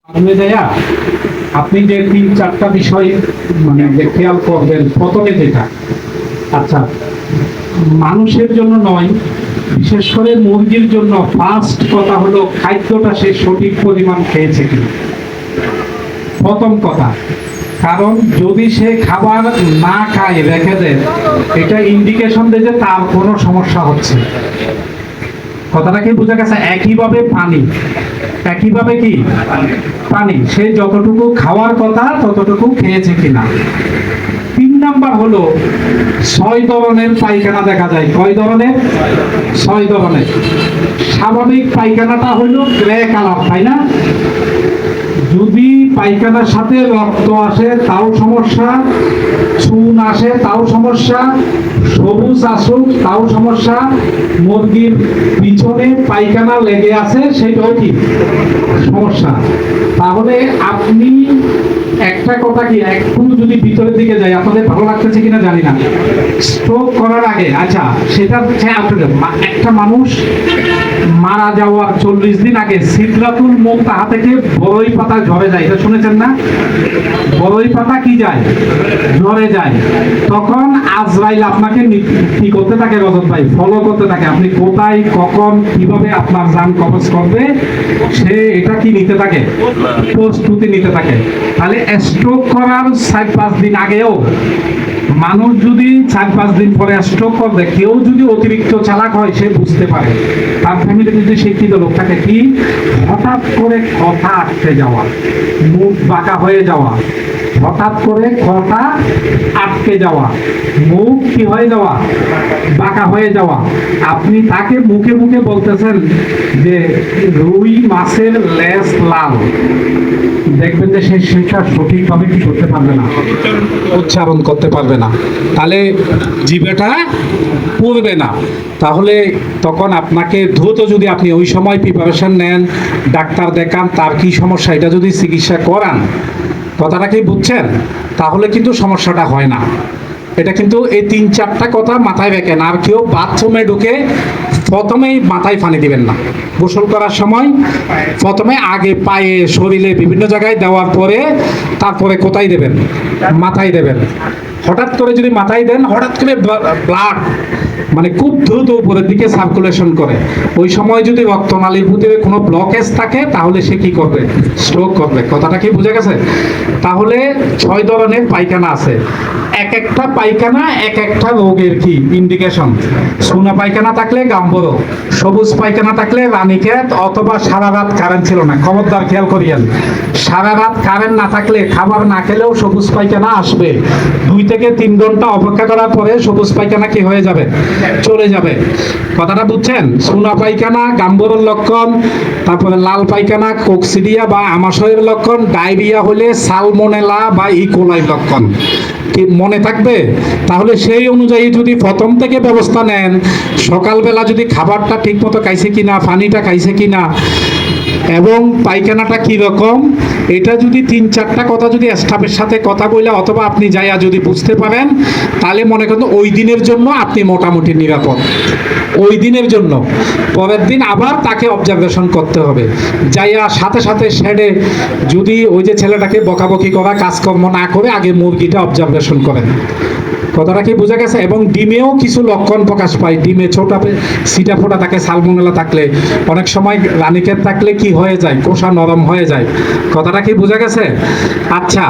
সামনে যাইয়া আপনি যে তিন চারটা বিষয় মানে যে খেয়াল করবেন প্রথমে যেটা, আচ্ছা মানুষের জন্য নয়, বিশেষ করে মুরগির জন্য ফার্স্ট কথা হলো খাদ্যটা সে সঠিক পরিমাণ খেয়েছে কিনা, প্রথম কথা। কারণ যদি সে খাবার না খায় রেখে দেয়, এটা ইন্ডিকেশন দেয় যে তার কোনো সমস্যা হচ্ছে। কথাটা কি বোঝা গেছে? একইভাবে পানি, একইভাবে কি পানি, সে যতটুকু খাওয়ার কথা ততটুকু খেয়েছে কিনা। তিন নাম্বার হলো 6 ধরনের পায়খানা দেখা যায়। কয় ধরনের? 6 ধরনের। স্বাভাবিক পায়খানাটা হলো গ্রে কালার, তাই না? যদি পায়খানার সাথে রক্ত আসে তাও সমস্যা, চুন আসে তাও সমস্যা, সবুজ আসুক তাও সমস্যা, মুরগির পিছনে পায়খানা লেগে আছে সেটাও কি সমস্যা। তাহলে আপনি একটা কথা কি, একটু যদি ভিতরের দিকে যাই, আপনাদের ভালো লাগতেছে কিনা জানি না, স্ট্রোক করার আগে, আচ্ছা সেটা হচ্ছে একটা মানুষ মারা যাওয়ার 40 দিন আগে সিদরাতুল মুনতাহা থেকে বড়ই পাতা ঝরে যায়, এটা শুনেছেন না? বড়ই পাতা কি যায়? ঝরে যায়। তখন আজরাইল আপনাকে কি করতে থাকে? রজত ভাই ফলো করতে থাকে, আপনি কোথায় কখন কিভাবে আপনার জান কবজ করবে সে এটা কি নিতে থাকে? প্রস্তুতি নিতে থাকে। তাহলে স্ট্রোক করার 4-5 দিন আগেও মানুষ যদি 4-5 দিন পরে স্ট্রোক করবে, কেউ যদি অতিরিক্ত চালাক হয় সে বুঝতে পারে। তার ফ্যামিলিতে যদি শিক্ষিত লোক থাকে, কি হঠাৎ করে কথা আটকে যাওয়া, মুখ বাঁকা হয়ে যাওয়া, হঠাৎ করে কথা আটকে যাওয়া, মুখ কি হয়ে যাওয়া, বাঁকা হয়ে যাওয়া। আপনি তাকে মুখে মুখে বলতেছেন যে রুই মাছের লেজ লাল, দেখবেন যে সে সেটা সঠিকভাবে কি করতে পারবে না, উচ্চারণ করতে পারবে না, তাহলে জিভেটা পড়বে না। তাহলে তখন আপনাকে দ্রুত, যদি আপনি ওই সময় প্রিপারেশন নেন, ডাক্তার দেখান, তার কি সমস্যা এটা যদি চিকিৎসা করান, কথাটা কি বুঝছেন, তাহলে কিন্তু সমস্যাটা হয় না। এটা কিন্তু এই 3-4টা কথা মাথায় রাখেন। আর কেউ বাথরুমে ঢুকে প্রথমেই মাথায় পানি দিবেন না। গোসল করার সময় প্রথমে আগে পায়ে, শরীরে বিভিন্ন জায়গায় দেওয়ার পরে তারপরে কোথায় দেবেন? মাথায় দেবেন। হঠাৎ করে যদি মাথায় দেন, হঠাৎ করে ব্লাড মানে খুব দ্রুত উপরের দিকে সার্কুলেশন করে, ওই সময় যদি রক্তনালীর ভিতরে কোনো ব্লকেজ থাকে তাহলে সে কি করবে? স্ট্রোক করবে। কথাটা কি বুঝে গেছে? তাহলে 6 ধরনের পায়খানা আছে। এক একটা পায়খানা এক একটা রোগের কি ইন্ডিকেশন। সোনা পায়খানা থাকলে গাম্বরো, সবুজ পায়খানা থাকলে রানীক্ষেত, অথবা সারা রাত কারেন্ট ছিল না। খবরদার খেয়াল করিয়েন, সারা রাত কারেন্ট না থাকলে খাবার না খেলেও সবুজ পায়খানা আসবে। 2 থেকে 3 ঘন্টা অপেক্ষা করার পরে সবুজ পায়খানা কি হয়ে যাবে? চলে যাবে। কথাটা বুঝছেন? সোনা পায়খানা গাম্বরের লক্ষণ, তারপরে লাল পায়খানা কোকসিডিয়া বা আমাশয়ের লক্ষণ, ডায়রিয়া হলে সালমোনেলা বা ইকোলাই লক্ষণ। কি মনে থাকবে? তাহলে সেই অনুযায়ী যদি প্রথম থেকে ব্যবস্থা নেন, সকালবেলা যদি খাবারটা ঠিক মতো খাইছে কিনা, পানিটা খাইছে কিনা, এবং পায়খানাটা কি রকম, এটা যদি 3-4টা কথা যদি স্টাফের সাথে কথা বলে, অথবা আপনি যাইয়া যদি বুঝতে পারেন, তাহলে মনে করেন ওই দিনের জন্য আপনি মোটামুটি নিরাপদ। ওই দিনের জন্য পরের দিন আবার তাকে অবজারভেশন করতে হবে। যাইয়া সাথে সাথে শেডে যদি ওই যে ছেলেটাকে বকাবকি করা কাজকর্ম না করে আগে মুরগিটা অবজারভেশন করেন। কথাটা কি বোঝা গেছে? এবং ডিমেও কিছু লক্ষণ প্রকাশ পায়। ডিমে ছোটা সিটা ফোটা থাকে, সালমোনেলা থাকলে, অনেক সময় রানীক্ষেত থাকলে কি হয়ে যায়? কোষা নরম হয়ে যায়। কথাটা কি বোঝা গেছে? আচ্ছা,